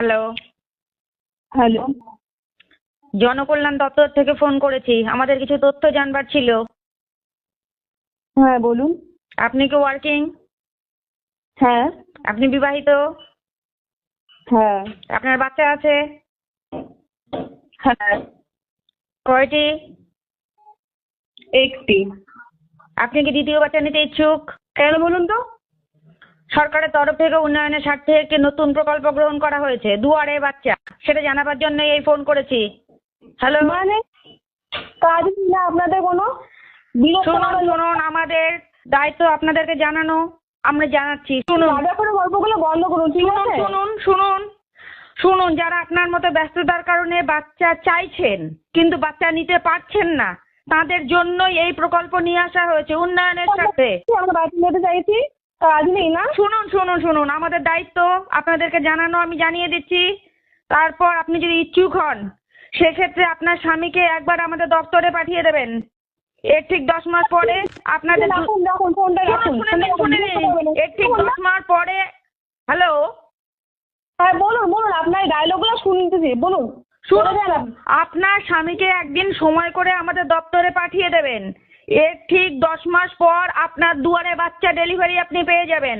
Hello, hello. Janakalyan দপ্তর থেকে phone করেছি। আমাদের কিছু তথ্য জানবার ছিল। হ্যাঁ, বলুন। আপনি কি ওয়ার্কিং? হ্যাঁ। আপনি বিবাহিত? হ্যাঁ। আপনার বাচ্চা আছে? হ্যাঁ। কয়টি? একটি। আপনি কি দ্বিতীয় বাচ্চা নিতে ইচ্ছুক? কেন বলুন তো? সরকারের তরফ থেকে উন্নয়নের স্বার্থে একটি নতুন প্রকল্প গ্রহণ করা হয়েছে, দুয়ারে বাচ্চা। সেটা জানাবার জন্য এই ফোন করেছি। হ্যালো, মানে কাজ না আপনাদের কোনো? বিরক্ত শুনুন করার লোক। শুনুন, আমাদের দায়িত্ব আপনাদেরকে জানানো। আমরা জানাচ্ছি, শুনুন রাজা করে গল্পগুলো বন্ধ করুন, ঠিক শুনুন আছে? শুনুন শুনুন শুনুন যারা আপনার মতো ব্যস্ততার কারণে বাচ্চা চাইছেন কিন্তু বাচ্চা নিতে পারছেন না, তাদের জন্যই এই প্রকল্প নিয়ে আসা হয়েছে উন্নয়নের স্বার্থে। আমরা বাড়ি যেতে চাইছি, কাজ নেই না? শুনুন শুনুন শুনুন, আমাদের দায়িত্ব আপনাদেরকে জানানো, আমি জানিয়ে দিচ্ছি। তারপর আপনি যদি ইচ্ছুক হন, সেক্ষেত্রে আপনার স্বামীকে একবার আমাদের দপ্তরে পাঠিয়ে দেবেন। এর ঠিক 10 মাস পরে আপনাদের রাখুন রাখুন ফোনটা রাখুন। শুনে নিন, এর ঠিক 10 মাস পরে। হ্যালো, হ্যাঁ বলুন বলুন, আপনার ডায়লগগুলো শুনতেছি, বলুন। শুনুন, আপনার স্বামীকে একদিন সময় করে আমাদের দপ্তরে পাঠিয়ে দেবেন। এর ঠিক 10 মাস পর আপনার দুয়ারে বাচ্চা ডেলিভারি আপনি পেয়ে যাবেন।